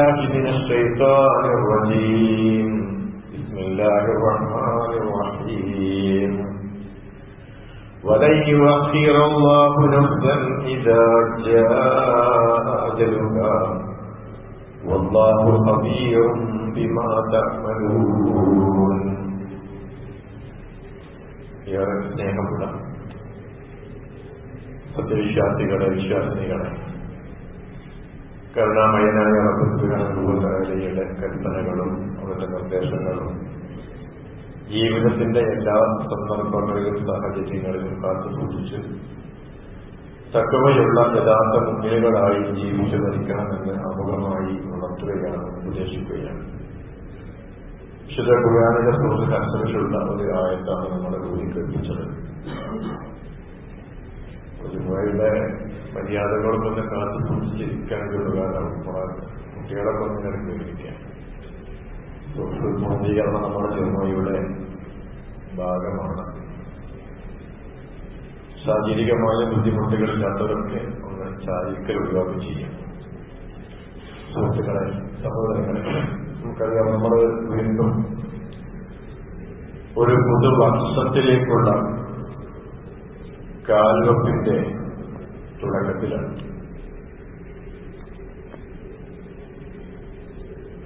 من الشيطان الرجيم بسم الله الرحمن الرحيم ولن يؤخر الله نفسا إذا جاء أجلها والله خبير بما تعملون. ഏറെ സ്നേഹമുള്ള സത്യവിശ്വാസികളെ, വിശ്വാസിനികളെ, കരുണാമയനായ റബ്ബുയുടെ കൽപ്പനകളും അവരുടെ നിർദ്ദേശങ്ങളും ജീവിതത്തിന്റെ എല്ലാ സന്ദർഭങ്ങളിലും സാഹചര്യങ്ങളിലും കാത്തുസൂക്ഷിച്ച് തക്കവയുള്ള യഥാർത്ഥ മുന്നിലുകളായി ജീവിച്ചു മരിക്കണമെന്ന് അമുഖമായി ഉണർത്തുകയാണ്, ഉപദേശിക്കുകയാണ്. വിശുദ്ധ ഖുർആനിലെ സൂറത്തിൽ അനുസരിച്ചുള്ള ഒരു ആയത്താണ് നമ്മളെ കൂടി കേൾപ്പിച്ചത്. ഒരുപാട് മര്യാദകളൊക്കെ കാത്തു സൂക്ഷിച്ചിരിക്കാൻ കഴിയുന്നതാണ് കുട്ടികളൊക്കെ ഒന്ന് കേൾപ്പിക്കുക. പൂർത്തീകരണം നമ്മുടെ ജന്മയുടെ ഭാഗമാണ്. ശാരീരികമായ ബുദ്ധിമുട്ടുകളില്ലാത്തവരൊക്കെ ഒന്ന് ചാരിക്കൽ ഒഴിവാക്കി ചെയ്യാം. സുഹൃത്തുക്കളെ, സഹോദരങ്ങളെ, നമുക്കറിയാം, നമ്മൾ വീണ്ടും ഒരു പുതുവർഷത്തിലേക്കുള്ള കാൽവെപ്പിന്റെ തുടക്കത്തിലാണ്.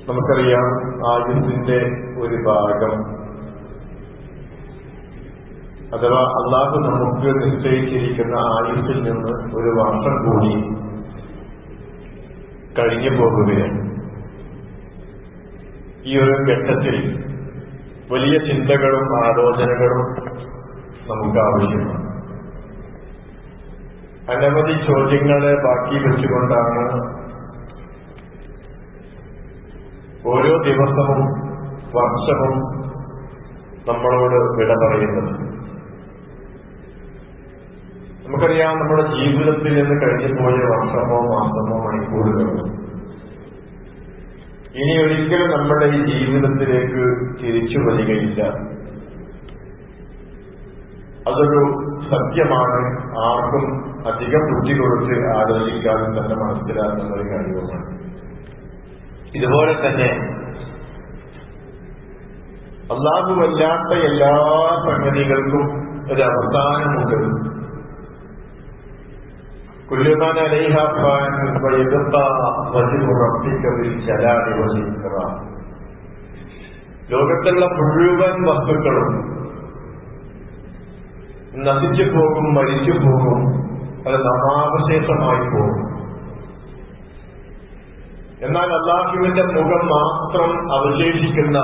നമുക്കറിയാം, ആയുസ്സിന്റെ ഒരു ഭാഗം അഥവാ അല്ലാഹു നമുക്ക് നിശ്ചയിച്ചിരിക്കുന്ന ആയുസ്സിൽ നിന്ന് ഒരു വർഷം കൂടി കഴിഞ്ഞു പോകുകയാണ്. ഈ ഒരു ഘട്ടത്തിൽ വലിയ ചിന്തകളും ആലോചനകളും നമുക്ക് ആവശ്യമാണ്. അനവധി ചോദ്യങ്ങളെ ബാക്കി വെച്ചുകൊണ്ടാണ് ഓരോ ദിവസവും വർഷവും നമ്മളോട് വിട പറയുന്നത്. നമുക്കറിയാം, നമ്മുടെ ജീവിതത്തിൽ നിന്ന് കഴിഞ്ഞു പോയ വർഷമോ മാസമോ മണിക്കൂറുകളോ ഇനി ഒരിക്കലും നമ്മുടെ ഈ ജീവിതത്തിലേക്ക് തിരിച്ചു വരികയില്ല. അതൊരു സത്യമാണ്. ആർക്കും അധികം ബുദ്ധി കൊടുത്ത് ആലോചിക്കാതെ തന്നെ മനസ്സിലാക്കുന്ന ഒരു കാര്യവുമാണ്. ഇതുപോലെ തന്നെ അല്ലാഹുവല്ലാത്ത എല്ലാ സംഗതികൾക്കും ഒരു അവസാനമുണ്ട്. കുല്ലുമാൻ അലൈഹ ഫാൻ വയബ്ഖാ വജ്ഹു റബ്ബിക ബിൽ ജലാലി വൽ ഇക്റാം. ലോകത്തുള്ള മുഴുവൻ വസ്തുക്കളും നശിച്ചു പോകും, മരിച്ചു പോകും, അത് നാമാവശേഷമായി പോകും. എന്നാൽ അല്ലാഹുവിന്റെ മുഖം മാത്രം അവശേഷിക്കുന്ന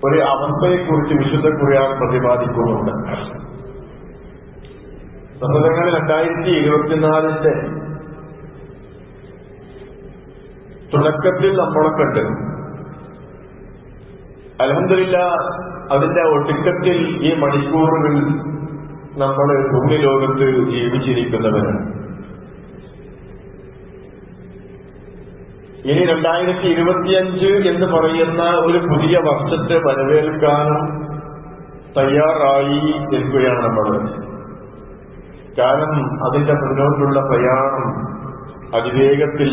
ഒരു അവസ്ഥയെക്കുറിച്ച് വിശുദ്ധ ഖുർആൻ പ്രതിപാദിക്കുന്നുണ്ട്. സഹോദരങ്ങൾ, 2024 തുടക്കത്തിൽ നമ്മളെ കണ്ട് അൽഹംദുലില്ലാഹ് അതിന്റെ ഒടുക്കത്തിൽ ഈ മണിക്കൂറുകൾ നമ്മൾ ഭൂമി ലോകത്ത് ജീവിച്ചിരിക്കുന്നവരാണ്. ഇനി 2025 എന്ന് പറയുന്ന ഒരു പുതിയ വർഷത്തെ വരവേൽക്കാനും തയ്യാറായി നിൽക്കുകയാണ് നമ്മൾ. കാരണം അതിന്റെ മുന്നോട്ടുള്ള പ്രയാണം അതിവേഗത്തിൽ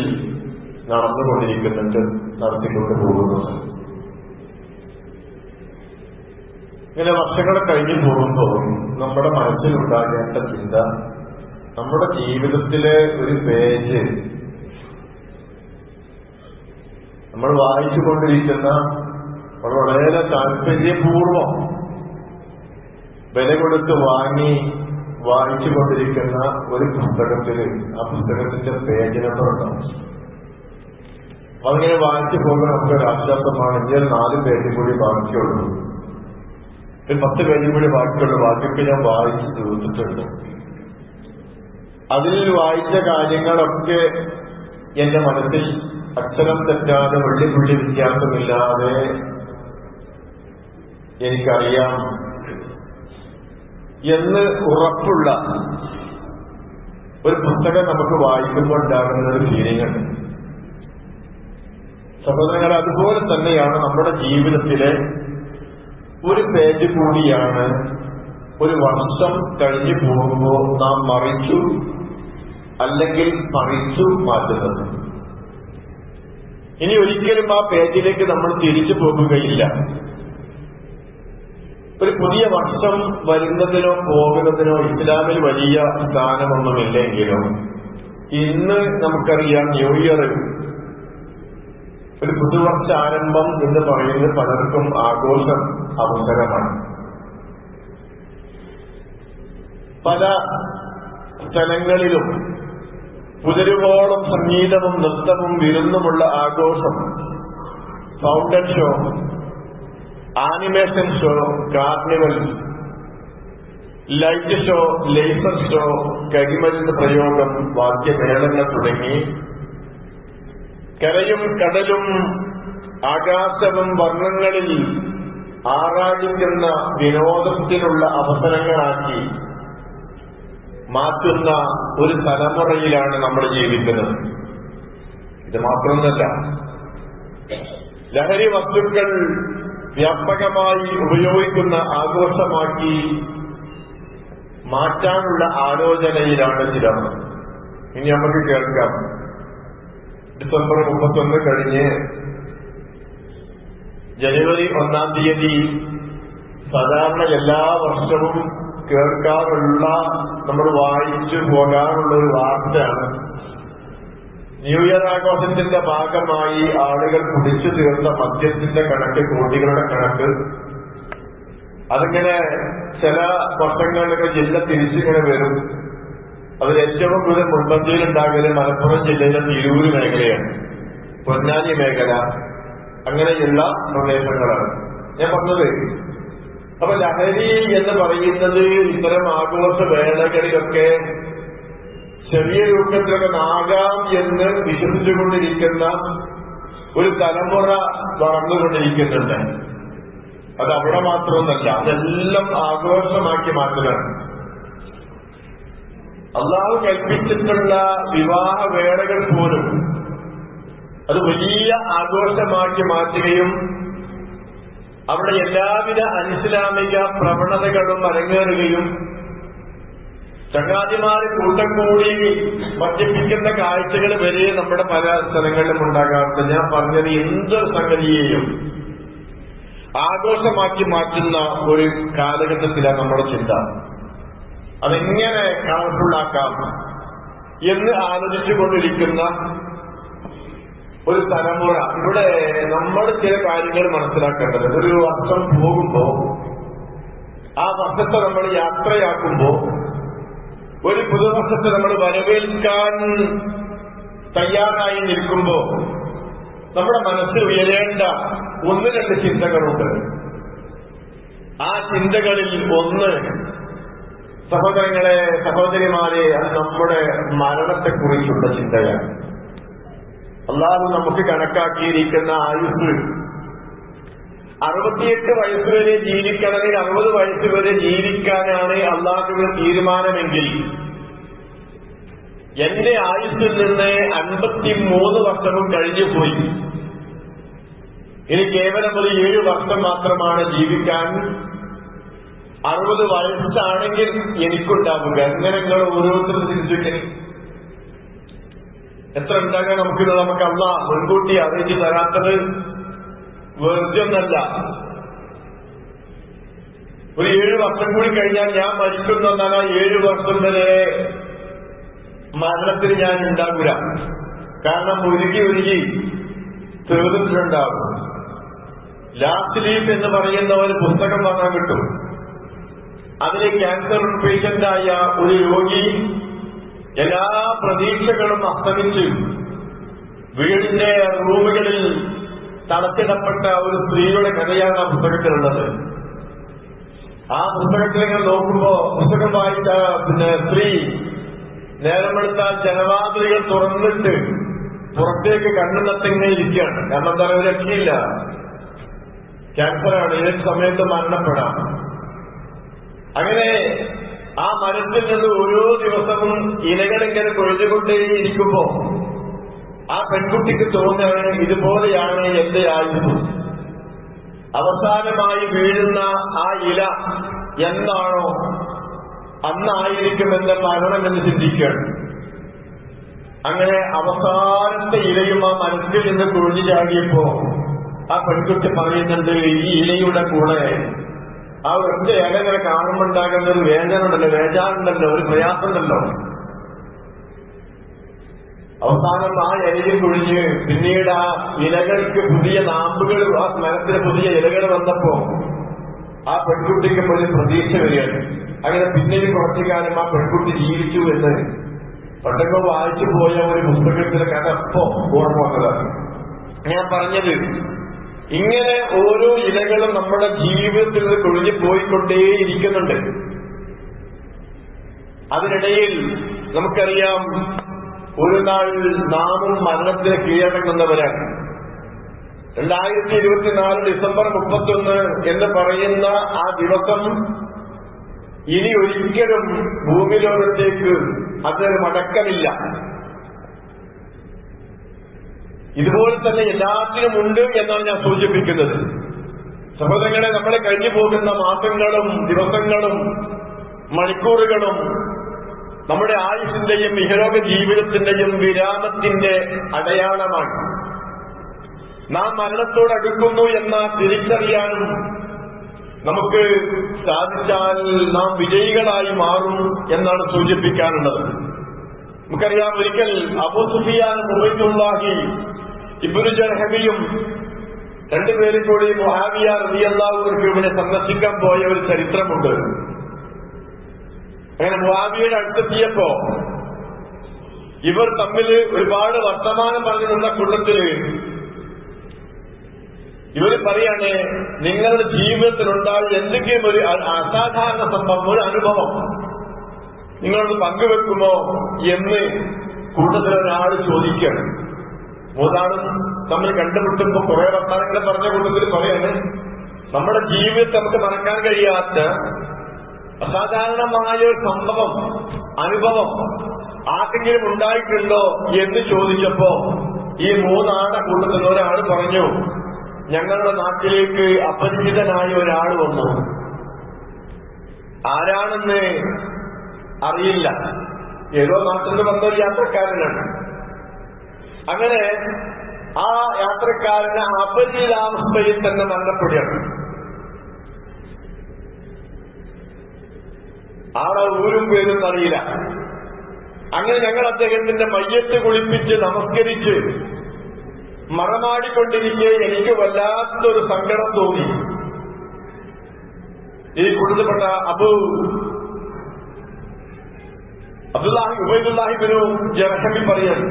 നടന്നുകൊണ്ടിരിക്കുന്നുണ്ട്, നടത്തിക്കൊണ്ട് പോകുന്നുണ്ട്. ഇങ്ങനെ വർഷങ്ങൾ കഴിഞ്ഞു പോകുമ്പോൾ നമ്മുടെ മനസ്സിലുണ്ടാകേണ്ട ചിന്ത, നമ്മുടെ ജീവിതത്തിലെ ഒരു പേജ് നമ്മൾ വായിച്ചുകൊണ്ടിരിക്കുന്ന വളരെ താല്പര്യപൂർവം വില കൊടുത്ത് വാങ്ങി വായിച്ചുകൊണ്ടിരിക്കുന്ന ഒരു പുസ്തകത്തില് ആ പുസ്തകത്തിന്റെ പേജ് നമ്പർ ഉണ്ടാവും. അതിങ്ങനെ വായിച്ചു പോകുന്ന നമുക്ക് ഒരു ആശ്വാസമാണ്. ഇനി 4 പേജ് കൂടി ബാക്കിയുള്ളൂ, ഒരു 10 പേജ് കൂടി ബാക്കിയുള്ളൂ, ബാക്കിയൊക്കെ ഞാൻ വായിച്ച് തീർത്തിട്ടുണ്ട്. അതിൽ വായിച്ച കാര്യങ്ങളൊക്കെ എന്റെ മനസ്സിൽ അക്ഷരം തെറ്റാതെ വെള്ളിപ്പുള്ളി വ്യത്യാസമില്ലാതെ എനിക്കറിയാം എന്ന് ഉറപ്പുള്ള ഒരു പുസ്തകം നമുക്ക് വായിക്കുമ്പോൾ ഉണ്ടാകുന്ന ഒരു ഫീലിംഗ് ഉണ്ട്. സഹോദരങ്ങൾ, അതുപോലെ തന്നെയാണ് നമ്മുടെ ജീവിതത്തിലെ ഒരു പേജ് കൂടിയാണ് ഒരു വർഷം കഴിഞ്ഞു പോകുമ്പോൾ നാം മറിച്ചു അല്ലെങ്കിൽ പറിച്ചു മാറ്റുന്നത്. ഇനി ഒരിക്കലും ആ പേജിലേക്ക് നമ്മൾ തിരിച്ചു പോകുകയില്ല. ഒരു പുതിയ വർഷം വരുന്നതിനോ പോകുന്നതിനോ ഇസ്ലാമിൽ വലിയ സ്ഥാനമൊന്നുമില്ലെങ്കിലും ഇന്ന് നമുക്കറിയാം ന്യൂ ഇയർ, ഒരു പുതുവർഷാരംഭം എന്ന് പറയുന്നത് പലർക്കും ആഘോഷം അവസരമാണ്. പല സ്ഥലങ്ങളിലും പുലരുവോളം സംഗീതവും നൃത്തവും വിരുന്നുമുള്ള ആഘോഷം, fountain show, animation show, carnival, light show, laser show, കരിമരുന്ന് പ്രയോഗം, വാദ്യമേളങ്ങൾ തുടങ്ങി കരയും കടലും ആകാശവും വർണ്ണങ്ങളിൽ ആറാടിക്കുന്ന വിനോദത്തിനുള്ള അവസരങ്ങളാക്കി മാറ്റുന്ന ഒരു തലമുറയിലാണ് നമ്മൾ ജീവിക്കുന്നത്. ഇത് മാത്രമല്ല, ലഹരി വസ്തുക്കൾ വ്യാപകമായി ഉപയോഗിക്കുന്ന ആഘോഷമാക്കി മാറ്റാനുള്ള ആലോചനയിലാണ് ചിലർ. ഇനി നമുക്ക് കേൾക്കാം, ഡിസംബർ 31 കഴിഞ്ഞ് ജനുവരി 1-ാം തീയതി സാധാരണ എല്ലാ വർഷവും കേൾക്കാറുള്ള, നമ്മൾ വായിച്ചു പോകാറുള്ള ഒരു വാർത്തയാണ്, ന്യൂ ഇയർ ആഘോഷത്തിന്റെ ഭാഗമായി ആളുകൾ കുടിച്ചു തീർത്ത മദ്യത്തിന്റെ കണക്ക്, കോടികളുടെ കണക്ക്. അതിങ്ങനെ ചില വർഷങ്ങളിലൊക്കെ ജില്ല തിരിച്ചിങ്ങനെ വരും. അതിൽ ഏറ്റവും കൂടുതൽ മുൻപന്തിയിലുണ്ടാകല് മലപ്പുറം ജില്ലയിലെ തിരൂര് മേഖലയാണ്, പൊന്നാനി മേഖല, അങ്ങനെയുള്ള പ്രദേശങ്ങളാണ് ഞാൻ പറഞ്ഞത്. അപ്പൊ ലഹരി എന്ന് പറയുന്നത് ഇത്തരം ആഘോഷ വേളകളിലൊക്കെ ചെറിയ രൂപത്തിലൊക്കെ ആകാം എന്ന് വിശ്വസിച്ചുകൊണ്ടിരിക്കുന്ന ഒരു തലമുറ വളർന്നുകൊണ്ടിരിക്കുന്നുണ്ട്. അത് അവിടെ മാത്രമൊന്നല്ല, അതെല്ലാം ആഘോഷമാക്കി മാറ്റലാണ്. അള്ളാഹു കൽപ്പിച്ചിട്ടുള്ള വിവാഹ വേളകൾ പോലും അത് വലിയ ആഘോഷമാക്കി മാറ്റുകയും അവിടെ എല്ലാവിധ അനിസ്ലാമിക പ്രവണതകളും അരങ്ങേറുകയും ചങ്ങാതിമാര് കൂട്ടം കൂടി മദ്യപിക്കുന്ന കാഴ്ചകൾ വരെ നമ്മുടെ പല സ്ഥലങ്ങളിലും ഉണ്ടാകാറുണ്ട്. ഞാൻ പറഞ്ഞത് എന്തൊരു സംഗതിയെയും ആഘോഷമാക്കി മാറ്റുന്ന ഒരു കാലഘട്ടത്തിലാണ് നമ്മുടെ ചിന്ത. അതെങ്ങനെ കളർഫുള്ളാക്കാം എന്ന് ആലോചിച്ചുകൊണ്ടിരിക്കുന്ന ഒരു തലമുറ. ഇവിടെ നമ്മൾ ചില കാര്യങ്ങൾ മനസ്സിലാക്കേണ്ടത്, ഒരു വർഷം പോകുമ്പോ ആ വർഷത്തെ നമ്മൾ യാത്രയാക്കുമ്പോ, ഒരു പുതുവർഷത്തെ നമ്മൾ വരവേൽക്കാൻ തയ്യാറായി നിൽക്കുമ്പോ നമ്മുടെ മനസ്സിൽ ഉയരേണ്ട 1-2 ചിന്തകളുണ്ട്. ആ ചിന്തകളിൽ ഒന്ന്, സഹോദരങ്ങളെ, സഹോദരിമാരെ, അത് നമ്മുടെ മരണത്തെക്കുറിച്ചുള്ള ചിന്തയാണ്. അള്ളാഹു നമുക്ക് കണക്കാക്കിയിരിക്കുന്ന ആയുസ് 68 വയസ്സുവരെ ജീവിക്കണമെങ്കിൽ 60 വയസ്സുവരെ ജീവിക്കാനാണ് അള്ളാഹുവിന്റെ തീരുമാനമെങ്കിൽ എന്റെ ആയുസ്സിൽ നിന്ന് 53 വർഷവും കഴിഞ്ഞുപോയി. ഇനി കേവലം ഒരു 7 വർഷം മാത്രമാണ് ജീവിക്കാൻ. 60 വയസ്സാണെങ്കിൽ എനിക്കുണ്ടാവുക. എങ്ങനെ നിങ്ങൾ ഓരോരുത്തരും തിരിച്ചുവെക്കണേ? എത്ര ഉണ്ടാകാൻ നമുക്ക് അള്ളാഹ് മുൻകൂട്ടി അറിയിച്ചു തരാത്തത് വെറുതെയൊന്നല്ല. ഒരു 7 വർഷം കൂടി കഴിഞ്ഞാൽ ഞാൻ മരിക്കുന്നതാണ്. 7 വർഷം വരെ മരണത്തിന് ഞാൻ ഉണ്ടാകൂല. കാരണം ഉരുകി തീർന്നിട്ടുണ്ടാകും. ലാസ്റ്റ് ലീഫ് എന്ന് പറയുന്ന ഒരു പുസ്തകം വാങ്ങാൻ കിട്ടും. അതിലെ ക്യാൻസർ പേഷ്യന്റായ ഒരു രോഗി എല്ലാ പ്രതീക്ഷകളും അസ്തമിച്ച് വീടിന്റെ റൂമുകളിൽ തളച്ചിടപ്പെട്ട ഒരു സ്ത്രീയുടെ കഥയാണ് ആ പുസ്തകത്തിലുള്ളത്. ആ പുസ്തകത്തിൽ ഇങ്ങനെ നോക്കുമ്പോ, പുസ്തകം വായിച്ച സ്ത്രീ നേരമെടുത്താൽ ജനവാതിലുകൾ തുറന്നിട്ട് പുറത്തേക്ക് കണ്ണു നട്ടിങ്ങനെ ഇരിക്കുകയാണ്. കാരണം എന്താ പറയുക, രക്ഷയില്ല, ക്യാൻസറാണ്, ഏത് സമയത്ത് മരണപ്പെടാം. അങ്ങനെ ആ മരത്തിൽ നിന്ന് ഓരോ ദിവസവും ഇലകളിങ്ങനെ കൊഴിഞ്ഞുകൊണ്ടേയിരിക്കുമ്പോ ആ പെൺകുട്ടിക്ക് തോന്നുകയാണ്, ഇതുപോലെയാണ് എന്റെ ആയുസ്. അവസാനമായി വീഴുന്ന ആ ഇല എന്നാണോ അന്നായിരിക്കും എന്റെ മരണമെന്ന് ചിന്തിക്കുകയാണ്. അങ്ങനെ അവസാനത്തെ ഇലയും ആ മരത്തിൽ നിന്ന് കുഴിഞ്ഞു ചാടിയപ്പോ ആ പെൺകുട്ടി പറയുന്നുണ്ട്, ഈ ഇലയുടെ കൂടെ ആ ഒറ്റ ഇല ഇങ്ങനെ കാണുമ്പോണ്ടാകുന്ന ഒരു വേദനുണ്ടല്ലോ, വേജാറുണ്ടല്ലോ, ഒരു പ്രയാസമുണ്ടല്ലോ. അവസാനം ആ ഇലയിൽ കുഴിഞ്ഞ് പിന്നീട് ആ ഇലകൾക്ക് പുതിയ നാമ്പുകൾ, ആ മരത്തിന് പുതിയ ഇലകൾ വന്നപ്പോ ആ പെൺകുട്ടിക്ക് ഒരു പ്രതീക്ഷ വരികയാണ്. അങ്ങനെ പിന്നീട് കുറച്ചു കാലം ആ പെൺകുട്ടി ജീവിച്ചു എന്ന് പണ്ടൊക്കെ വായിച്ചു പോയ ഒരു പുസ്തകത്തിലെ കഥ ഇപ്പോ ഓർമ്മ വന്നതാണ്. ഞാൻ പറഞ്ഞത്, ഇങ്ങനെ ഓരോ ഇലകളും നമ്മുടെ ജീവിതത്തിൽ നിന്ന് കൊഴിഞ്ഞു പോയിക്കൊണ്ടേയിരിക്കുന്നുണ്ട്. അതിനിടയിൽ നമുക്കറിയാം, ഒരു നാൾ നാമും മരണത്തിന് കീഴടങ്ങുന്നവരാണ്. 2024 ഡിസംബർ 31 എന്ന് പറയുന്ന ആ ദിവസം ഇനി ഒരിക്കലും ഭൂമിലോകത്തേക്ക് അതൊരു മടക്കമില്ല. ഇതുപോലെ തന്നെ എല്ലാത്തിനും ഉണ്ട് എന്നാണ് ഞാൻ സൂചിപ്പിക്കുന്നത്. സഹോദരങ്ങളെ, നമ്മളെ കഴിഞ്ഞു പോകുന്ന മാസങ്ങളും ദിവസങ്ങളും മണിക്കൂറുകളും നമ്മുടെ ആയുസ്സിന്റെയും ഇഹലോക ജീവിതത്തിന്റെയും വിരാമത്തിന്റെ അടയാളമാണ്. നാം മരണത്തോടടുക്കുന്നു എന്ന തിരിച്ചറിയാനും നമുക്ക് സാധിച്ചാൽ നാം വിജയികളായി മാറും എന്നാണ് സൂചിപ്പിക്കാനുള്ളത്. നമുക്കറിയാം, ഒരിക്കൽ അബൂ സുഫിയാൻ ഉബൈദുല്ലാഹി ഇബ്നു ജർഹമിയും രണ്ടുപേരും കൂടി മുആവിയ റളിയല്ലാഹു അൻഹുവിനെ സന്ദർശിക്കാൻ പോയ ഒരു ചരിത്രമുണ്ട്. അങ്ങനെ മുആവിയയുടെ അടുത്തെത്തിയപ്പോ ഇവർ തമ്മിൽ ഒരുപാട് വർത്തമാനം പറഞ്ഞു നിന്ന കൂട്ടത്തില് ഇവര് പറയാണ്, നിങ്ങളുടെ ജീവിതത്തിലുണ്ടായ എന്തെങ്കിലും ഒരു അസാധാരണ സംഭവം, ഒരു അനുഭവം നിങ്ങളോട് പങ്കുവെക്കുമോ എന്ന് കൂട്ടത്തിലൊരാൾ ചോദിക്കുകയാണ്. മൂന്നാളും തമ്മിൽ കണ്ടുമുട്ടുമ്പോ കുറെ വർത്തമാനങ്ങൾ പറഞ്ഞ കൂട്ടത്തിൽ പറയാണ്, നമ്മുടെ ജീവിതത്തിൽ നമുക്ക് മറക്കാൻ കഴിയാത്ത അസാധാരണമായ ഒരു സംഭവം, അനുഭവം ആർക്കെങ്കിലും ഉണ്ടായിട്ടുണ്ടോ എന്ന് ചോദിച്ചപ്പോ ഈ മൂന്നാളുടെ കൂട്ടത്തിൽ ഒരാൾ പറഞ്ഞു, ഞങ്ങളുടെ നാട്ടിലേക്ക് അപരിചിതനായ ഒരാൾ വന്നു. ആരാണെന്ന് അറിയില്ല, ഏതോ നാട്ടിൽ നിന്ന് വന്ന ഒരു യാത്രക്കാരനാണ്. അങ്ങനെ ആ യാത്രക്കാരന് അപരിചിതാവസ്ഥയിൽ തന്നെ മരണപ്പെടുകയാണ്. ആളെ ഊരും പേരും അറിയില്ല. അങ്ങനെ ഞങ്ങൾ അദ്ദേഹത്തിന്റെ മയ്യത്ത് കുളിപ്പിച്ച് നമസ്കരിച്ച് മറമാടിക്കൊണ്ടിരിക്കെ എനിക്ക് വല്ലാത്തൊരു സങ്കടം തോന്നി. ഈ കൂടുതൽപ്പെട്ട ഉബൈദുല്ലാഹി ഇബ്നു ജർഹമി പറയാണ്,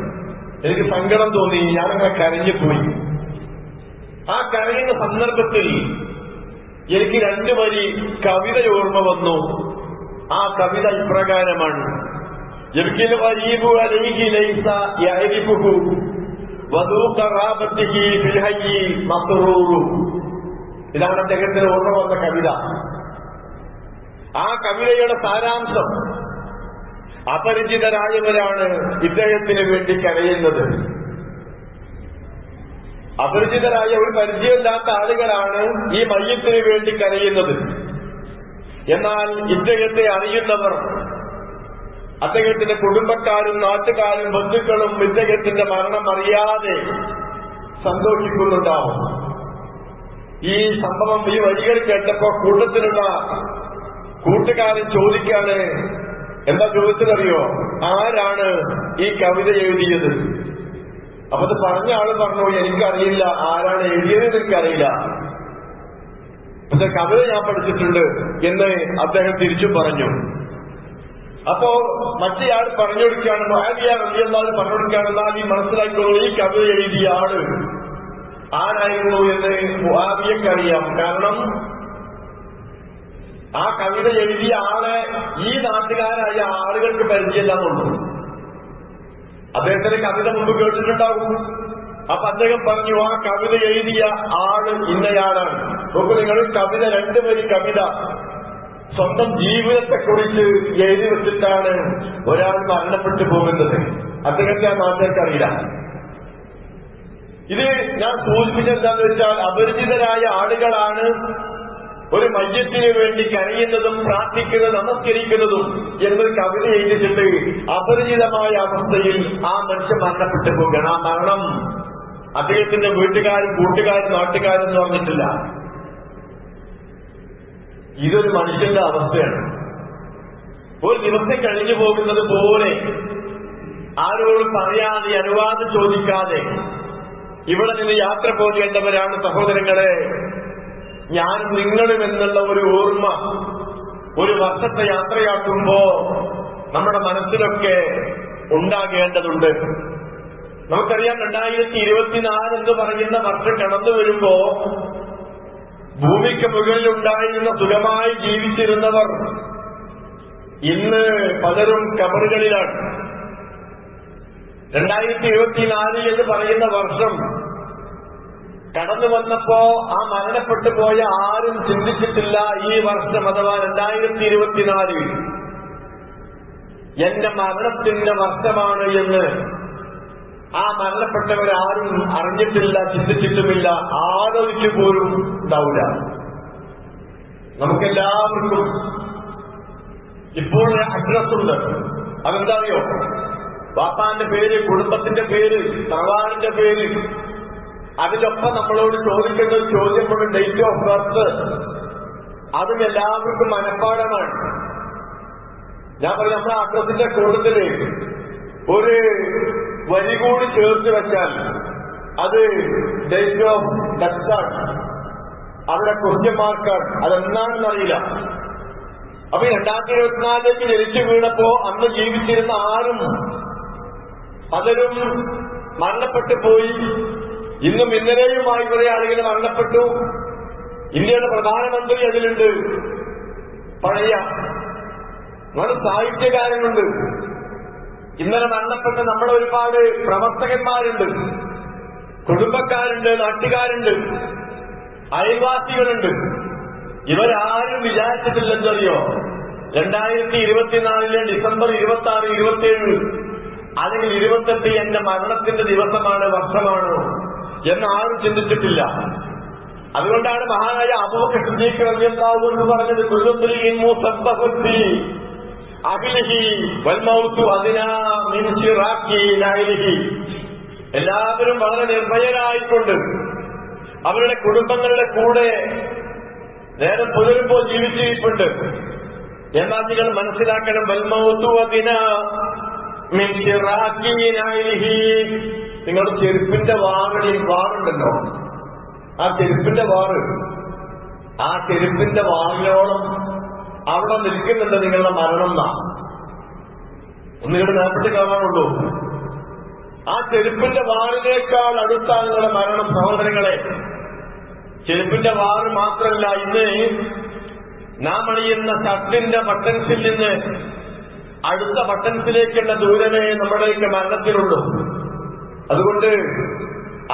എനിക്ക് സങ്കടം തോന്നി, ഞാനങ്ങനെ കരഞ്ഞുപോയി. ആ കരയുന്ന സന്ദർഭത്തിൽ എനിക്ക് 2 വരി കവിത ഓർമ്മ വന്നു. ആ കവിത ഇപ്രകാരമാണ്: ഇതാണ് അദ്ദേഹത്തിന് ഓർമ്മ വന്ന കവിത. ആ കവിതയുടെ സാരാംശം, അപരിചിതരായവരാണ് ഇദ്ദേഹത്തിന് വേണ്ടി കരയുന്നത്. അപരിചിതരായ, ഒരു പരിചയമില്ലാത്ത ആളുകളാണ് ഈ മയ്യത്തിന് വേണ്ടി കരയുന്നത്. എന്നാൽ ഇദ്ദേഹത്തെ അറിയുന്നവർ, അദ്ദേഹത്തിന്റെ കുടുംബക്കാരും നാട്ടുകാരും ബന്ധുക്കളും ഇദ്ദേഹത്തിന്റെ മരണം അറിയാതെ സന്തോഷിക്കുന്നുണ്ടാവും. ഈ സംഭവം, ഈ വരികൾ കേട്ടപ്പോ കൂട്ടത്തിലുള്ള കൂട്ടുകാരൻ ചോദിക്കാണ്, എന്താ ചോദിച്ചതറിയോ, ആരാണ് ഈ കവിത എഴുതിയത്? അപ്പൊ അത് പറഞ്ഞ ആള് പറഞ്ഞു, എനിക്കറിയില്ല, ആരാണ് എഴുതിയത് എനിക്കറിയില്ല, പക്ഷെ കവിത ഞാൻ പഠിച്ചിട്ടുണ്ട് എന്ന് അദ്ദേഹം തിരിച്ചു പറഞ്ഞു. അപ്പോ മറ്റേയാൾ പറഞ്ഞു കൊടുക്കുകയാണ്, മുആവിയ റളിയല്ലാഹു പറഞ്ഞു കൊടുക്കുകയാണ്, എന്നാൽ ഈ മനസ്സിലാക്കിക്കോളൂ, ഈ കവിത എഴുതിയ ആള് ആരായിരുന്നു എന്ന് മുആവിയക്കറിയാം. കാരണം ആ കവിത എഴുതിയ ആളെ ഈ നാട്ടുകാരായ ആളുകൾക്ക് പരിചയമില്ലാന്നുള്ളൂ. അദ്ദേഹത്തിന്റെ കവിത മുമ്പ് കേട്ടിട്ടുണ്ടാവും. അപ്പൊ അദ്ദേഹം പറഞ്ഞു, ആ കവിത എഴുതിയ ആള് ഇന്നയാളാണ്. നോക്കൂ നിങ്ങൾ, കവിത 2 വരി കവിത സ്വന്തം ജീവിതത്തെക്കുറിച്ച് എഴുതി വെച്ചിട്ടാണ് ഒരാൾ മരണപ്പെട്ടു പോകുന്നത്. അദ്ദേഹത്തെ ആ നാട്ടുകാർക്കറിയില്ല. ഇത് ഞാൻ സൂചിപ്പിച്ചെന്താന്ന് വെച്ചാൽ, അപരിചിതരായ ആളുകളാണ് ഒരു മയ്യത്തിന് വേണ്ടി കരയുന്നതും പ്രാർത്ഥിക്കുന്നതും നമസ്കരിക്കുന്നതും എന്നൊരു കവിത എഴുതിച്ചിട്ട് അപരിചിതമായ അവസ്ഥയിൽ ആ മനുഷ്യൻ മരണപ്പെട്ടു പോവുകയാണ്. ആ മരണം അദ്ദേഹത്തിന്റെ വീട്ടുകാരും കൂട്ടുകാരും നാട്ടുകാരും എന്ന് പറഞ്ഞിട്ടില്ല. ഇതൊരു മനുഷ്യന്റെ അവസ്ഥയാണ്. ഒരു ദിവസം കഴിഞ്ഞു പോകുന്നത് പോലെ ആരോടും പറയാതെ അനുവാദം ചോദിക്കാതെ ഇവിടെ നിന്ന് യാത്ര പോകേണ്ടവരാണ് സഹോദരങ്ങളെ. ഞാനും നിങ്ങളും എന്നുള്ള ഒരു ഓർമ്മ ഒരു വർഷത്തെ യാത്രയാക്കുമ്പോ നമ്മുടെ മനസ്സിലൊക്കെ ഉണ്ടാകേണ്ടതുണ്ട്. നമുക്കറിയാം 2024 എന്ന് പറയുന്ന വർഷം കടന്നു വരുമ്പോ ഭൂമിക്ക് മുകളിലുണ്ടായിരുന്ന സുഖമായി ജീവിച്ചിരുന്നവർ ഇന്ന് പലരും കബറുകളിലാണ്. 2024 എന്ന് പറയുന്ന വർഷം കടന്നു വന്നപ്പോ ആ മരണപ്പെട്ടു പോയ ആരും ചിന്തിച്ചിട്ടില്ല ഈ വർഷം അഥവാ 2024 എന്റെ മരണത്തിന്റെ വർഷമാണ് എന്ന്. ആ മരണപ്പെട്ടവരാരും അറിഞ്ഞിട്ടില്ല, ചിന്തിച്ചിട്ടുമില്ല, ആലോചിച്ചു പോലും ഉണ്ടാവില്ല. നമുക്കെല്ലാവർക്കും ഇപ്പോൾ അഡ്രസ്സുണ്ട്. അതെന്താ അറിയോ? വാപ്പാന്റെ പേര്, കുടുംബത്തിന്റെ പേര്, തറവാടിന്റെ പേര്. അതിലൊപ്പം നമ്മളോട് ചോദിക്കുന്ന ഒരു ചോദ്യമുണ്ട്, ഡേറ്റ് ഓഫ് ബർത്ത്. അതും എല്ലാവർക്കും മനഃപ്പാടമാണ്. ഞാൻ പറയും, നമ്മുടെ അഡ്രസ്സിന്റെ കൂട്ടത്തില് ഒരു വരി കൂടി ചേർത്ത് വെച്ചാൽ അത് ഡേറ്റ് ഓഫ് ഡെത്താണ്, അവിടെ ക്വസ്റ്റ്യൻ മാർക്കാണ്. അതെന്താണെന്നറിയില്ല. അപ്പൊ 2024 ജനിച്ചു വീണപ്പോ അന്ന് ജീവിച്ചിരുന്ന ആരും പലരും മരണപ്പെട്ടു പോയി. ഇന്നും ഇന്നലെയുമായി കുറെ ആളുകൾ മരണപ്പെട്ടു. ഇന്ത്യയുടെ പ്രധാനമന്ത്രി അതിലുണ്ട്, പഴയ നമ്മുടെ സാഹിത്യകാരനുണ്ട്. ഇന്നലെ മരണപ്പെട്ട നമ്മുടെ ഒരുപാട് പ്രവർത്തകന്മാരുണ്ട്, കുടുംബക്കാരുണ്ട്, നാട്ടുകാരുണ്ട്, അയൽവാസികളുണ്ട്. ഇവരാരും വിചാരിച്ചിട്ടില്ലെന്നറിയോ 2024 ഡിസംബർ 26, 27 അല്ലെങ്കിൽ 28 എന്റെ മരണത്തിന്റെ ദിവസമാണ്, വർഷമാണ് എന്നാരും ചിന്തിച്ചിട്ടില്ല. അതുകൊണ്ടാണ് മഹാനായ അബൂബക്കർ സിദ്ദീഖ് റളിയല്ലാഹു അൻഹു പറഞ്ഞത്, കുല്ലുംറിഇൻ മുസബ്ബഹുൻ അഖിലിഹി വൽ മൗതു അദ്നാ മിൻ ശിറാഖി ലൈലിഹി. എല്ലാവരും വളരെ നിർഭയരായിക്കൊണ്ട് അവരുടെ കുടുംബങ്ങളുടെ കൂടെ നേരം പുലരുമ്പോൾ ജീവിച്ചിരിപ്പുണ്ട്. എന്നാൽ നിങ്ങൾ മനസ്സിലാക്കണം, വൽ മൗതു അദ്നാ മിൻ ശിറാഖി ലൈലിഹി. നിങ്ങളുടെ ചെരുപ്പിന്റെ വാറുണ്ടല്ലോ, ആ ചെരുപ്പിന്റെ വാറ്, ആ ചെരുപ്പിന്റെ വാറിനോളം അവിടെ നിൽക്കുന്നുണ്ട് നിങ്ങളുടെ മരണം. ഒന്നുകൂടെ നേരത്തെ കാണാനുള്ളൂ. ആ ചെരുപ്പിന്റെ വാറിനേക്കാൾ അടുത്താണ് നിങ്ങളുടെ മരണം സഹോദരങ്ങളെ. ചെരുപ്പിന്റെ വാറ് മാത്രമല്ല, ഇന്ന് നാം അണിയുന്ന ഷർട്ടിന്റെ ബട്ടൺസിൽ നിന്ന് അടുത്ത ബട്ടൺസിലേക്കുള്ള ദൂരമേ നമ്മുടെയൊക്കെ മരണത്തിലുള്ളൂ. അതുകൊണ്ട്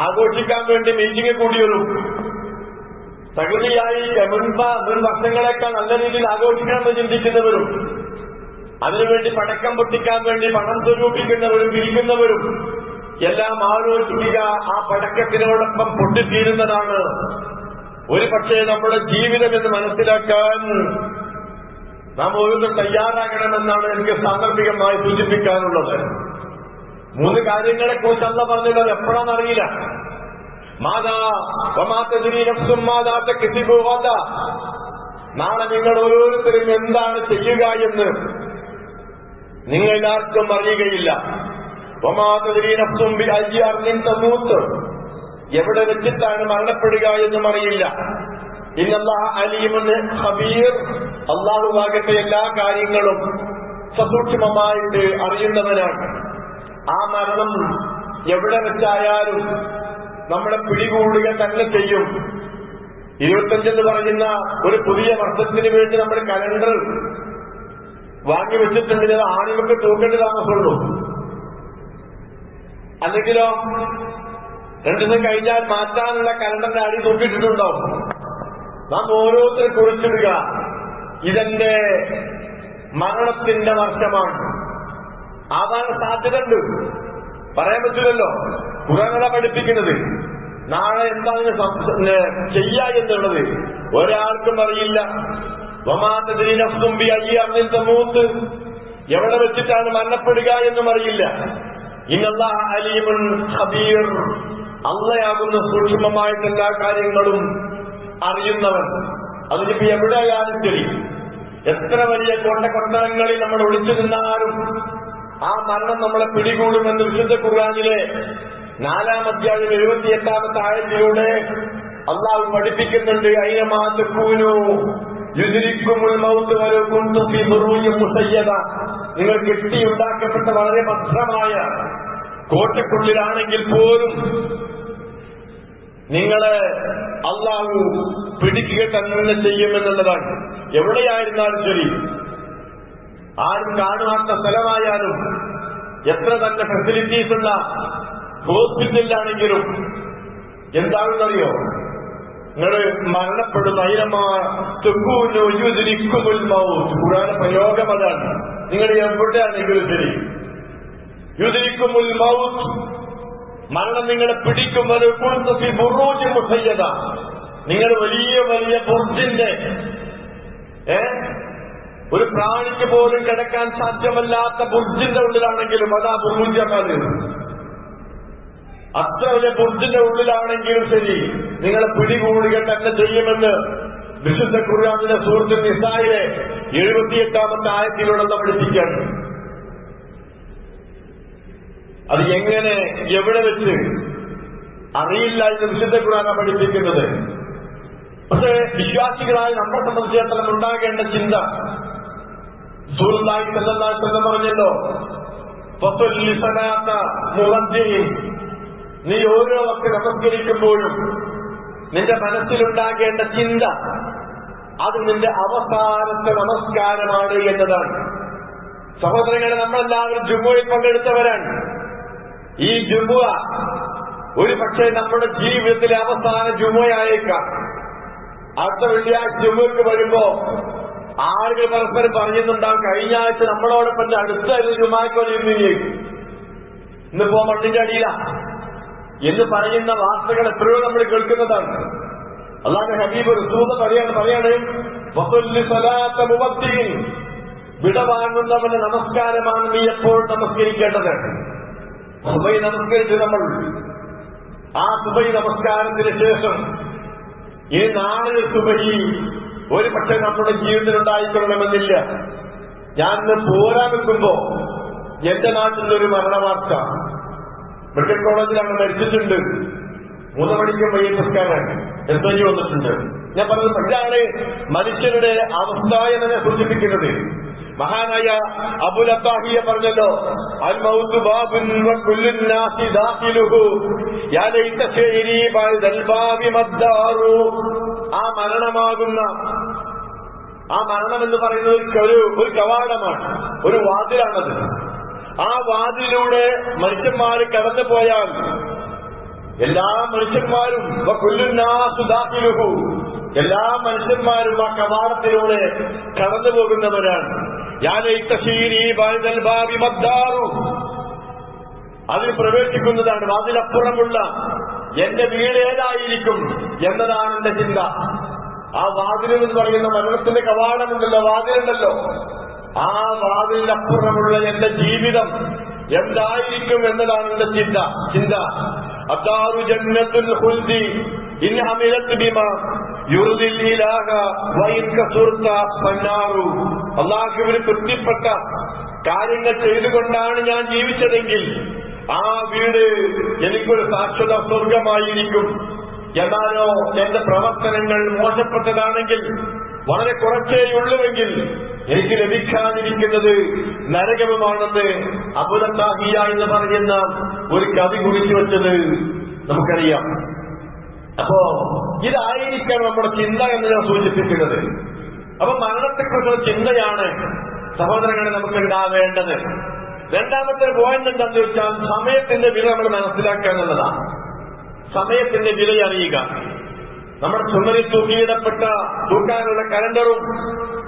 ആഘോഷിക്കാൻ വേണ്ടി മീറ്റിംഗ് കൂടി വരും. പ്രകൃതിയായി മുൻ വർഷങ്ങളെക്കാൾ നല്ല രീതിയിൽ ആഘോഷിക്കണമെന്ന് ചിന്തിക്കുന്നവരും അതിനുവേണ്ടി പടക്കം പൊട്ടിക്കാൻ വേണ്ടി പണം സ്വരൂപിക്കുന്നവരും പിരിക്കുന്നവരും എല്ലാം ആലോചിക്കുക, ആ പടക്കത്തിനോടൊപ്പം പൊട്ടിത്തീരുന്നതാണ് ഒരു പക്ഷേ നമ്മുടെ ജീവിതം എന്ന് മനസ്സിലാക്കാൻ നാം ഓരോന്നും തയ്യാറാകണമെന്നാണ് എനിക്ക് സാന്ദർഭികമായി സൂചിപ്പിക്കാനുള്ളത്. 3 കാര്യങ്ങളെ കുറിച്ച് അല്ല പറഞ്ഞത്, അത് എപ്പോഴാണെന്നറിയില്ല. നാളെ നിങ്ങൾ ഓരോരുത്തരും എന്താണ് ചെയ്യുക എന്ന് നിങ്ങളാർക്കും അറിയുകയില്ല. എവിടെ വെച്ചിട്ടാണ് മരണപ്പെടുക എന്നും അറിയില്ല. ഇന്നല്ലാഹ അലീമുൻ ഖബീർ. അല്ലാഹുവാകട്ടെ എല്ലാ കാര്യങ്ങളും സസൂക്ഷ്മമായിട്ട് അറിയുന്നവനാണ്. ആ മരണം എവിടെ വെച്ചായാലും നമ്മളെ പിടികൂടുക തന്നെ ചെയ്യും. 25 എന്ന് പറയുന്ന ഒരു പുതിയ വർഷത്തിന് വേണ്ടി നമ്മൾ കലണ്ടർ വാങ്ങി വെച്ചിട്ടുണ്ടെങ്കിൽ അത് ആണികൾക്ക് തൂക്കേണ്ട താമസമുള്ളൂ. അല്ലെങ്കിലോ 2 ദിവസം കഴിഞ്ഞാൽ മാറ്റാനുള്ള കലണ്ടറിന്റെ അടി തൂക്കിയിട്ടിട്ടുണ്ടാവും. നാം ഓരോരുത്തരെ കുറിച്ചിടുക, ഇതെന്റെ മരണത്തിന്റെ വർഷമാണ്. ആവാൻ സാധ്യതയുണ്ട്, പറയാൻ പറ്റില്ലല്ലോ. ഖുർആനാണ് പഠിപ്പിക്കുന്നത്. നാളെ എന്താണ് ചെയ്യാ എന്നുള്ളത് ഒരാൾക്കും അറിയില്ല. എവിടെ വെച്ചിട്ടാണ് മരണപ്പെടുക എന്നും അറിയില്ല. ഇന്നല്ലാഹ അലീമുൻ ഖബീർ, അള്ളയാകുന്ന സൂക്ഷ്മമായിട്ട് എല്ലാ കാര്യങ്ങളും അറിയുന്നവൻ. അതിനിപ്പോ എവിടെയായാലും ശരി, എത്ര വലിയ കൊട്ടകൊട്ടരങ്ങളിൽ നമ്മൾ ഒളിച്ചു നിന്നാലും ആ മരണം നമ്മളെ പിടികൂടുമെന്ന് വിശുദ്ധ ഖുർആനിലെ 4-ാം അധ്യായം 78-ാമത്തെ ആയത്തിലൂടെ അള്ളാഹു പഠിപ്പിക്കുന്നുണ്ട്. അയ്നമാ തകൂനൂ യുദ്രിക്കുമുൽ മൗത്ത് വലൗ കുൻതും ഫീ ബുറൂജിൻ മുസയ്യദ. നിങ്ങൾ കെട്ടിയുണ്ടാക്കപ്പെട്ട വളരെ ഭദ്രമായ കോട്ടക്കുള്ളിലാണെങ്കിൽ പോലും നിങ്ങളെ അള്ളാഹു പിടിക്കുക തന്നെ ചെയ്യുമെന്നുള്ളതാണ്. എവിടെയായിരുന്നാലും ശരി, ആരും കാണാത്ത സ്ഥലമായാലും, എത്ര തന്നെ ഫെസിലിറ്റീസ് ഉള്ള ഹോസ്പിറ്റലിലാണെങ്കിലും എന്താണെന്നറിയോ, നിങ്ങൾ മരണപ്പെടുന്ന ഖുർആന്റെ പ്രയോഗം അതാണ്. നിങ്ങൾ എവിടെയാണെങ്കിലും ശരി, യുദ്രിക്കുമുൽ മൗത്ത്, മരണം നിങ്ങളെ പിടിക്കുന്നത് ബുറൂജ് മുസയ്യദ, നിങ്ങൾ വലിയ വലിയ ബുർജിന്റെ ഒരു പ്രാണിക്ക് പോലും കിടക്കാൻ സാധ്യമല്ലാത്ത ബുർജിന്റെ ഉള്ളിലാണെങ്കിലും അതാ ബുറൂജ്. അത്ര വലിയ ബുർജിന്റെ ഉള്ളിലാണെങ്കിലും ശരി, നിങ്ങളെ പിടികൂടുക തന്നെ ചെയ്യുമെന്ന് വിശുദ്ധ ഖുർആനിലെ സൂറത്തുൽ നിസായിലെ 78-ാമത്തെ ആയത്തിലൂടെ പഠിപ്പിക്കുകയാണ്. അത് എങ്ങനെ എവിടെ വെച്ച് അറിയില്ല എന്ന് വിശുദ്ധ ഖുർആനാണ് പഠിപ്പിക്കുന്നത്. പക്ഷേ വിശ്വാസികളായി നമ്മളെ സംബന്ധിച്ചിടത്തോളം ഉണ്ടാകേണ്ട ചിന്ത, റസൂലുള്ളാഹി സ്വല്ലല്ലാഹു അലൈഹി വസല്ലം പറഞ്ഞല്ലോ, ഫസല്ലി സലാത്ത മുറദ്ദിൻ, നീ ഓരോ വക്ത് നമസ്കരിക്കുമ്പോഴും നിന്റെ മനസ്സിലുണ്ടാകേണ്ട ചിന്ത അത് നിന്റെ അവസാനത്തെ നമസ്കാരമാണ് എന്നതാണ്. സഹോദരങ്ങളെ, നമ്മളെല്ലാവരും ജുമുഅയിൽ പങ്കെടുത്തവരാണ്. ഈ ജുമുഅ ഒരു പക്ഷേ നമ്മുടെ ജീവിതത്തിലെ അവസാന ജുമുഅയായേക്കാം. അടുത്ത വെള്ളിയാഴ്ച ജുമുഅക്ക് വരുമ്പോ ആളുകൾ പരസ്പരം പറയുന്നുണ്ടാവും, കഴിഞ്ഞ ആഴ്ച നമ്മളോടൊപ്പം അടുത്ത ജുമുഅക്ക് വരുന്നില്ലേ, ഇന്നിപ്പോ മണ്ണിന്റെ അടിയില എന്ന് പറയുന്ന വാർത്തകൾ എത്രയോ നമ്മൾ കേൾക്കുന്നതാണ്. അല്ലാഹുവിന്റെ ഹബീബ് റസൂൽ പറയാണ് വസല്ലി സലാത്ത മുവദ്ദിൻ, വിടവാങ്ങുന്നവന്റെ നമസ്കാരമാണ് നീ എപ്പോൾ നമസ്കരിക്കേണ്ടത്. സുബൈ നമസ്കരിച്ച് നമ്മൾ ആ സുബൈ നമസ്കാരത്തിന് ശേഷം ഈ നാളെ സുബൈ ഒരു പക്ഷേ നമ്മുടെ ജീവിതത്തിൽ ഉണ്ടായിക്കൊള്ളണമെന്നില്ല. ഞാൻ ഇന്ന് പോരാൻ വെക്കുമ്പോ എന്റെ നാട്ടിൽ ഒരു മരണവാർത്ത, മെഡിക്കൽ കോളേജിലാണ്, മരിച്ചിട്ടുണ്ട്. 3 മണിക്ക് വൈകുന്നേരം എസ്ഐ വന്നിട്ടുണ്ട്. ഞാൻ പറഞ്ഞത് ഇതാണ് മനുഷ്യരുടെ അവസ്ഥ എന്നതിനെ സൂചിപ്പിക്കുന്നത്. മഹാനായ അബുൽ അത്താഹിയ പറഞ്ഞല്ലോ, അൽ മൗതു ബാബുൻ വകുല്ലു നാസി ദാഖിലുഹു യാ ലൈത ശൈരി ബഅദൽ ബാബി മദ്ദാറു. ആ മരണമാകുന്ന ആ മരണം എന്ന് പറയുന്നത് ഒരു കവാടമാണ്, ഒരു വാതിലാണത്. ആ വാതിലൂടെ മനുഷ്യന്മാർ കടന്നു പോയാൽ എല്ലാ മനുഷ്യന്മാരും എല്ലാ മനുഷ്യന്മാരും ആ കവാടത്തിലൂടെ കടന്നു പോകുന്നവരാണ്. അതിൽ പ്രവേശിക്കുന്നതാണ്. വാതിലപ്പുറമുള്ള എന്റെ വീട് ഏതായിരിക്കും എന്നതാണ് എന്റെ ചിന്ത. ആ വാതിലെന്ന് പറയുന്ന മരണത്തിന്റെ കവാടമുണ്ടല്ലോ, വാതിലുണ്ടല്ലോ, ആ വാതിലപ്പുറമുള്ള എന്റെ ജീവിതം എന്തായിരിക്കും എന്നതാണ് എന്റെ ചിന്ത. അദാറു ജന്നത്തുൽ ഖുൽദി ഇൻ അമിലത് ബിമാ യുർദിൽ ഇലാഹ വഇൻ കസുർത ഫന്നാറു. അല്ലാഹുവിന് തൃപ്തിപ്പെട്ട കാര്യങ്ങൾ ചെയ്തുകൊണ്ടാണ് ഞാൻ ജീവിച്ചതെങ്കിൽ ആ വീട് എനിക്കൊരു ശാശ്വത സ്വർഗമായിരിക്കും. എന്നാലോ എന്റെ പ്രവർത്തനങ്ങൾ മോശപ്പെട്ടതാണെങ്കിൽ, വളരെ കുറച്ചേയുള്ളുവെങ്കിൽ എനിക്ക് ലഭിക്കാതിരിക്കുന്നത് നരകവുമാണെന്ന് അബുൽ അത്താഹിയ എന്ന് പറയുന്ന ഒരു കവി കുറിച്ചു വെച്ചത് നമുക്കറിയാം. അപ്പോ ഇതായിരിക്കാം നമ്മുടെ ചിന്ത എന്ന് ഞാൻ സൂചിപ്പിക്കുന്നത്. അപ്പൊ മരണത്തെക്കുറിച്ചുള്ള ചിന്തയാണ് സഹോദരങ്ങളെ നമുക്ക് ഉണ്ടാവേണ്ടത്. രണ്ടാമത്തെ പോയിന്റ് എന്താണെന്ന് വെച്ചാൽ സമയത്തിന്റെ വില നമ്മൾ മനസ്സിലാക്കുക എന്നുള്ളതാണ്. സമയത്തിന്റെ വില അറിയുക. നമ്മുടെ ചുമരിൽ തൂക്കിയിടപ്പെട്ട തൂക്കാനുള്ള കലണ്ടറും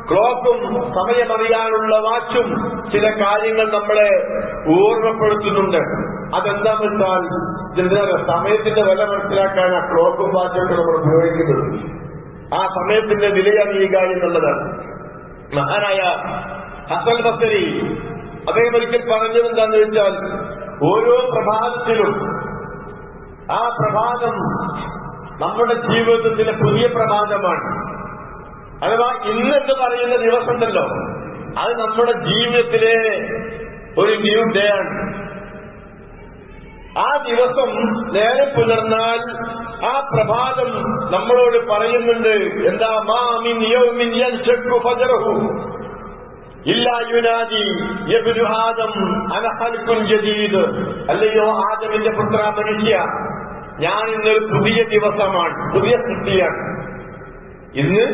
ക്ലോക്കും സമയമറിയാനുള്ള വാച്ചും ചില കാര്യങ്ങൾ നമ്മളെ ഓർമ്മപ്പെടുത്തുന്നുണ്ട്. അതെന്താന്ന് വെച്ചാൽ സമയത്തിന്റെ വില മനസ്സിലാക്കാൻ ആ ക്ലോക്കും വാച്ചൊക്കെ നമ്മൾ ഉപയോഗിക്കുന്നത് ആ സമയത്തിന്റെ വില അറിയുക എന്നുള്ളതാണ്. മഹാനായ ഹസൻ ബസരി അദ്ദേഹം ഒരിക്കൽ പറഞ്ഞത് എന്താന്ന് വെച്ചാൽ, ഓരോ പ്രഭാതത്തിലും ആ പ്രഭാതം നമ്മുടെ ജീവിതത്തിലെ പുതിയ പ്രഭാതമാണ്. അഥവാ ഇന്നെന്ന് പറയുന്ന ദിവസമുണ്ടല്ലോ, അത് നമ്മുടെ ജീവിതത്തിലെ ഒരു ന്യൂ ഡേ ആണ്. ആ ദിവസം നേരെ പുലർന്നാൽ ആ പ്രഭാതം നമ്മളോട് പറയുന്നുണ്ട്, എന്താ മാ മിൻ യൗമിൻ യൻശഖു ഫജ്റഹു ഇല്ലാ യുനാദി യബ്നു ആദം അന ഖൽഖുൻ ജദീദ്. അല്ലയോ ആദമിന്റെ പുത്ര മനുഷ്യ, ഞാൻ ഇന്നൊരു പുതിയ ദിവസമാണ്, പുതിയ സൃഷ്ടിയാണ്. ഇന്ന്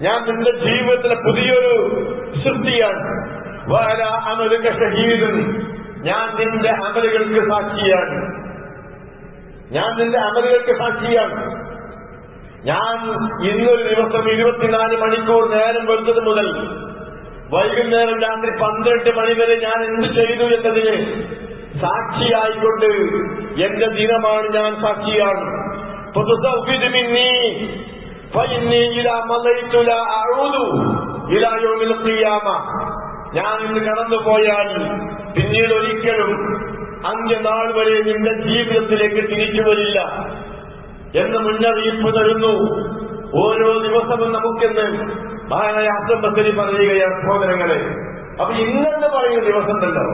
ഞാൻ നിന്റെ ജീവിതത്തിലെ പുതിയൊരു സൃഷ്ടിയാണ്. വഅലാ അമലുക ഷഹീദുൻ, ഞാൻ നിന്റെ അമലുകൾക്ക് സാക്ഷിയാണ്. ഞാൻ നിന്റെ അമലുകൾക്ക് സാക്ഷിയാണ്. ഞാൻ ഇന്നൊരു ദിവസം 24 മണിക്കൂർ നേരം വെറുത്തത് മുതൽ വൈകുന്നേരം രാത്രി 12 മണി വരെ ഞാൻ എന്ത് ചെയ്തു എന്നതിന് സാക്ഷിയായിക്കൊണ്ട് എന്റെ ദിനമാണ്, ഞാൻ സാക്ഷിയാണ്. ഞാൻ ഇന്ന് കടന്നുപോയാൽ പിന്നീട് ഒരിക്കലും അന്ത്യനാൾ വരെ നിന്റെ ജീവിതത്തിലേക്ക് തിരിച്ചു വരില്ല എന്ന് മുന്നറിയിപ്പ് തരുന്നു. ഓരോ ദിവസവും നമുക്കെന്ന് മഹാനായ ഹസൻ ബസരി പറയുകയാണ് സഹോദരങ്ങളെ. അപ്പൊ ഇന്നെന്ന് പറയുന്ന ദിവസം ഉണ്ടല്ലോ,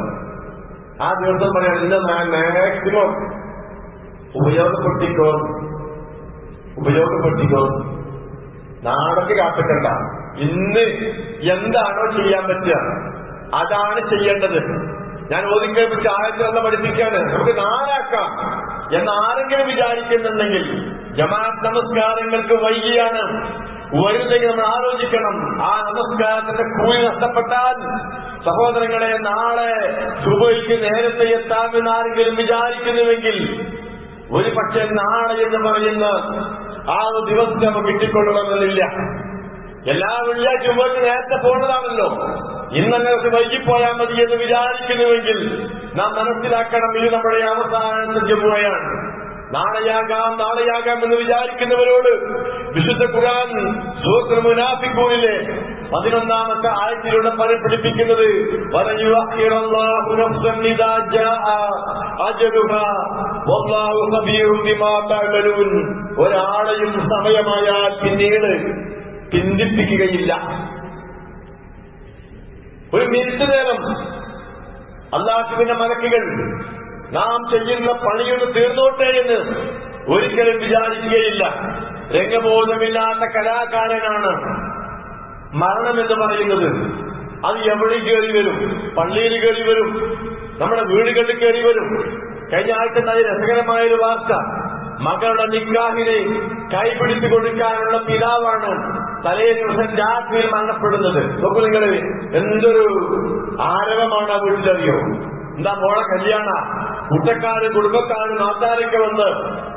ആ ദിവസം പറയാൻ ഇന്ന് മാക്സിമം ഉപയോഗപ്പെടുത്തിക്കോ. നാളേക്ക് കാത്തിക്കണ്ട. ഇന്ന് എന്താണോ ചെയ്യാൻ പറ്റുക അതാണ് ചെയ്യേണ്ടത്. ഞാൻ ഓതിക്കേൽപ്പിച്ച ആയത്തിലല്ല പഠിപ്പിക്കാണ്, നമുക്ക് നാളാക്കാം എന്ന് ആരെങ്കിലും വിചാരിക്കുന്നുണ്ടെങ്കിൽ, ജമാഅത്ത് നമസ്കാരങ്ങൾക്ക് വൈകിയാണ് വരുന്നെങ്കിൽ നമ്മൾ ആലോചിക്കണം. ആ നമസ്കാരത്തിന്റെ കൂലി നഷ്ടപ്പെട്ടാൽ സഹോദരങ്ങളെ, നാളെ സുബഹിക്ക് നേരത്തെ എത്താമെന്ന് ആരെങ്കിലും വിചാരിക്കുന്നുവെങ്കിൽ ഒരു പക്ഷേ നാളെ എന്ന് പറയുന്ന ആ ഒരു ദിവസം നമുക്ക് കിട്ടിക്കൊള്ളണമെന്നില്ല. എല്ലാ വെള്ളിയാഴ്ച മുമ്പ് നേരത്തെ പോകേണ്ടതാണല്ലോ. ഇന്നങ്ങനെ വൈകിപ്പോയാൽ മതി എന്ന് വിചാരിക്കുന്നുവെങ്കിൽ നാം മനസ്സിലാക്കണം, ഇത് നമ്മുടെ അവസാനത്തെ ജുമുഅയാണ്. നാളെയാകാം എന്ന് വിചാരിക്കുന്നവരോട് വിശുദ്ധ ഖുർആൻ സൂറത്തുൽ മുനാഫിഖൂനിലെ 11ാമത്തെ ആയത്തിലൂടെ പഠിപ്പിക്കുന്നത്, വലയുഅഖിറല്ലാഹു നഫ്സൻ ഇദാ ജാഅ അജലുഹാ വല്ലാഹു ഖബീറുൻ ബിമാ തഅമലൂൻ. ഒരാളെയും സമയമായാൽ പിന്നീട് പിന്തിപ്പിക്കുകയില്ല. ഒരു മിനിറ്റ് നേരം അല്ലാഹുവിന്റെ മലക്കുകൾ നാം ചെയ്യുന്ന പണിയൊന്ന് തീർന്നോട്ടെ എന്ന് ഒരിക്കലും വിചാരിക്കുകയില്ല. രംഗബോധമില്ലാത്ത കലാകാരനാണ് മരണമെന്ന് പറയുന്നത്. അത് എവിടെ കയറി വരും? പള്ളിയിൽ കയറി വരും, നമ്മുടെ വീടുകളിൽ കയറി വരും. കഴിഞ്ഞ ആഴ്ച രസകരമായൊരു വാർത്ത, മകളുടെ നിക്കാഹിനെ കൈപിടിച്ചു കൊടുക്കാനുള്ള പിതാവാണ് തലേ ദിവസം രാത്രിയിൽ മരണപ്പെടുന്നത്. നോക്കൂ നിങ്ങൾ, എന്തൊരു ആരവമാണ് ആ വീട്ടിലറിയോ. എന്താ മോളെ കല്യാണ, കൂട്ടക്കാര് കുടുംബക്കാര് നാട്ടാരൊക്കെ വന്ന്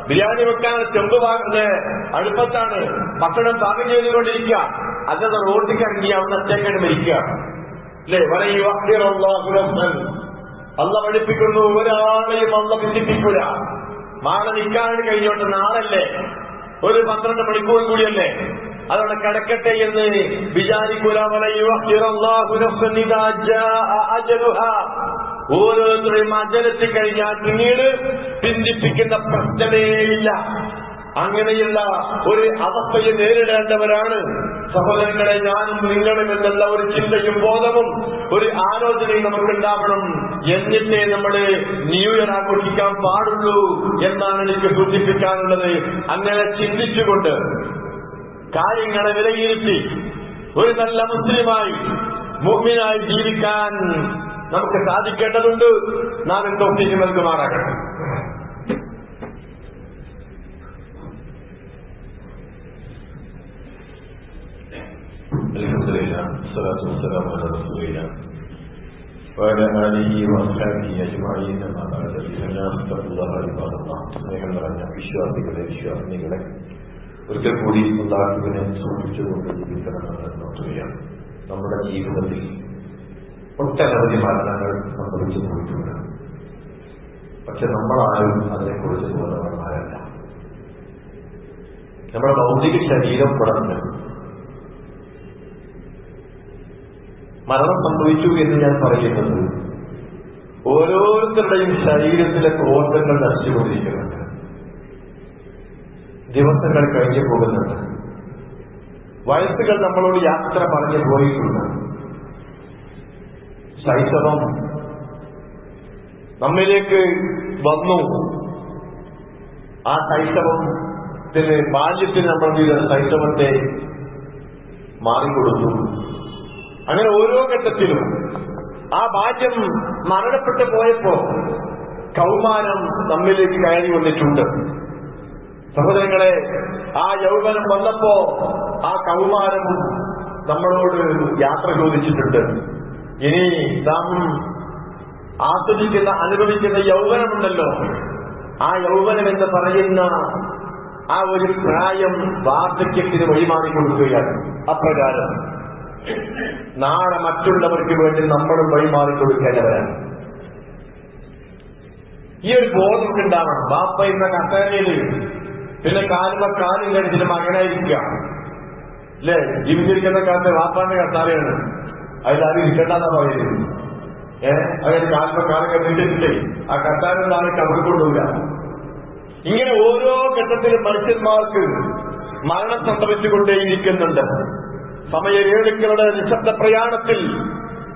ബിരിയാണി വെക്കാൻ ചെമ്പ് അടുപ്പത്താണ് ഭക്ഷണം പാകം ചെയ്തുകൊണ്ടിരിക്കുക. അല്ലാതെ റോഡിലേക്ക് ഇറങ്ങി അവിടെ അച്ചേക്കാണ് മരിക്കുക അല്ലേ? അള്ള പഠിപ്പിക്കുന്നു, ഒരാളെയും അള്ള പിന്തിപ്പിക്കൂല. നാളെ നിൽക്കാൻ കഴിഞ്ഞോട്ട് നാളല്ലേ, ഒരു 12 മണിക്കൂർ കൂടിയല്ലേ, അതവിടെ കിടക്കട്ടെ എന്ന് വിചാരിക്കൂല. ഓരോരുത്തരെയും അജലെത്തി കഴിഞ്ഞാൽ പിന്നീട് പിന്തിപ്പിക്കുന്ന പ്രശ്നമേയില്ല. അങ്ങനെയുള്ള ഒരു അവസ്ഥയെ നേരിടേണ്ടവരാണ് സഹോദരങ്ങളെ ഞാനും നിങ്ങളും എന്നുള്ള ഒരു ചിന്തയും ബോധവും ഒരു ആലോചനയും നമുക്കുണ്ടാവണം. എന്നിട്ടേ നമ്മൾ ന്യൂ ഇയർ ആഘോഷിക്കാൻ പാടുള്ളൂ എന്നാണ് എനിക്ക് സൂചിപ്പിക്കാനുള്ളത്. അങ്ങനെ ചിന്തിച്ചുകൊണ്ട് കാര്യങ്ങളെ വിലയിരുത്തി ഒരു നല്ല മുസ്ലിമായി മുഅ്മിനായി ജീവിക്കാൻ നമുക്ക് സാധിക്കേണ്ടതുണ്ട്. നാം തൗഫീഖ് നൽകുമാറാകട്ടെ. അൽഹംദുലില്ലാഹ് വസ്സലാത്തു വസ്സലാമു അലാ റസൂലില്ലാഹ് വഅലാ ആലിഹി വഅസ്ഹാബിഹി അജ്മഈൻ. അമ്മാ ബഅദ്. സ്നേഹം നിറഞ്ഞ വിശ്വാസികളെ ഒരിക്കൽ കൂടി അല്ലാഹുവിനെ സൂക്ഷിച്ചുകൊണ്ട് ജീവിക്കണമെന്ന് നോക്കുകയാണ്. നമ്മുടെ ജീവിതത്തിൽ ഒട്ടനവധി മരണങ്ങൾ സംഭവിച്ചു പോയിട്ടുണ്ട്. പക്ഷെ നമ്മളാരും അതിനെക്കുറിച്ച് ബോധവാന്മാരല്ല. നമ്മുടെ ഭൗതിക ശരീരം പുറത്ത് മരണം സംഭവിച്ചു എന്ന് ഞാൻ പറയുന്നത് ഓരോരുത്തരുടെയും ശരീരത്തിലെ കോർഗങ്ങൾ നശിച്ചുകൊണ്ടിരിക്കുന്നുണ്ട്. ദിവസങ്ങൾ കഴിഞ്ഞു പോകുന്നുണ്ട്. വയസ്സുകൾ നമ്മളോട് യാത്ര പറഞ്ഞു പോയിട്ടുണ്ട്. ശൈശവം നമ്മിലേക്ക് വന്നു. ആ ശൈശവത്തിന് ബാല്യത്തിന് നമ്മൾ ചെയ്ത ശൈശവത്തെ മാറിക്കൊടുത്തു. അങ്ങനെ ഓരോ ഘട്ടത്തിലും ആ ബാല്യം മരണപ്പെട്ടു പോയപ്പോ കൗമാരം നമ്മിലേക്ക് കയറി വന്നിട്ടുണ്ട്. സഹോദരങ്ങളെ, ആ യൗവനം വന്നപ്പോ ആ കൗമാരം നമ്മളോട് യാത്ര ചോദിച്ചിട്ടുണ്ട്. ഇനി നാം ആസ്വദിക്കുന്ന അനുഭവിക്കുന്ന യൗവനമുണ്ടല്ലോ, ആ യൗവനം എന്ന് പറയുന്ന ആ ഒരു പ്രായം വാർദ്ധക്യത്തിന് വഴിമാറിക്കൊടുക്കുകയാണ്. അപ്രകാരം നാളെ മറ്റുള്ളവർക്ക് വേണ്ടി നമ്മളും വഴിമാറിക്കൊടുക്കേണ്ടവരാണ്. ഈ ഒരു ബോധം ഉണ്ടാവണം. ബാപ്പ എന്ന കസേരയില് പിന്നെ കാലും കഴിച്ചിട്ട് മകനായിരിക്കുക അല്ലേ? ജീവിച്ചിരിക്കുന്ന കാലത്ത് വാപ്പാന്റെ കസാരയാണ്, അതിലാരും ഇരിക്കണ്ടെന്നാ പറയുന്നത്. അതിന് കാലും കഴിച്ചിട്ടില്ലേ ആ കസാര നാളെ കവർക്കൊണ്ടുമില്ല. ഇങ്ങനെ ഓരോ ഘട്ടത്തിലും മനുഷ്യന്മാർക്ക് മരണം സംഭവിച്ചുകൊണ്ടേയിരിക്കുന്നുണ്ട്. സമയരേഴുക്കളുടെ നിശബ്ദ പ്രയാണത്തിൽ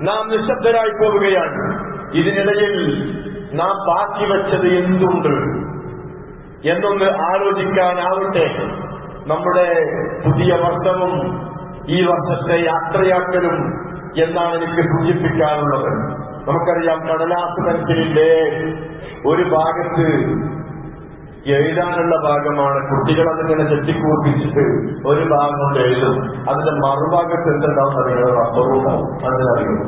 നാം നിശബ്ദരായി പോവുകയാണ്. ഇതിനിടയിൽ നാം ബാക്കി വെച്ചത് എന്തുണ്ട് എന്നൊന്ന് ആലോചിക്കാനാവട്ടെ. നമ്മുടെ പുതിയ വർഷവും ഈ വർഷത്തെ യാത്രയാക്കലും എന്നാണ് എനിക്ക് സൂചിപ്പിക്കാനുള്ളത്. നമുക്കറിയാം, കടലാസ് പെൻസിലിന്റെ ഒരു ഭാഗത്ത് എഴുതാനുള്ള ഭാഗമാണ്. കുട്ടികൾ അതിങ്ങനെ ചെട്ടിക്കൂപ്പിച്ചിട്ട് ഒരു ഭാഗം കൊണ്ട് എഴുതും. അതിന്റെ മറുഭാഗത്ത് എന്തുണ്ടാവും അറിയുന്നത് റബ്ബറുണ്ടാവും. അതിനറിയുന്നു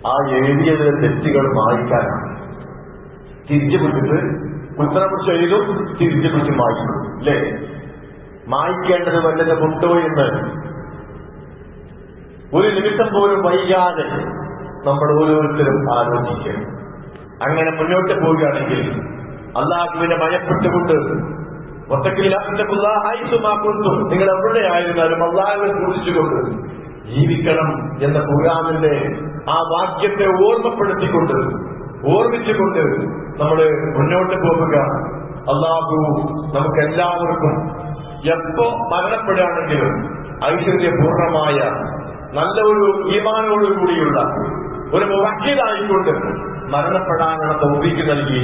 ആ എഴുതിയതിലെ തെറ്റുകൾ മായ്ക്കാനാണ്. തിരിച്ചു പിടിച്ചിട്ട് കുത്തനെ കുറിച്ച് എഴുതും, തിരിച്ചു പിടിച്ച് മായ്ക്കും അല്ലേ? മായ്ക്കേണ്ടത് വല്ലതും ഉണ്ടോ എന്ന് ഒരു നിമിഷം പോലും വൈകാതെ നമ്മൾ ഓരോരുത്തരും ആലോചിക്കും. അങ്ങനെ മുന്നോട്ട് പോവുകയാണെങ്കിൽ അള്ളാഹുവിനെ ഭയപ്പെട്ടുകൊണ്ട് നിങ്ങൾ എവിടെയായിരുന്നാലും അള്ളാഹുവിനെ സൂക്ഷിച്ചുകൊണ്ട് ജീവിക്കണം എന്ന ഖുർആനിന്റെ ആ വാക്യത്തെ ഓർമ്മിച്ചുകൊണ്ട് നമ്മൾ മുന്നോട്ട് പോവുക. അള്ളാഹു നമുക്കെല്ലാവർക്കും എപ്പോ മരണപ്പെടുകയാണെങ്കിലും ഐശ്വര്യപൂർണമായ നല്ല ഒരു ഈമാനോടുകൂടിയുള്ള ഒരു മുവഹ്ഹിദായിക്കൊണ്ട് മരണപ്പെടാനുള്ള തൗഫീഖ് നൽകി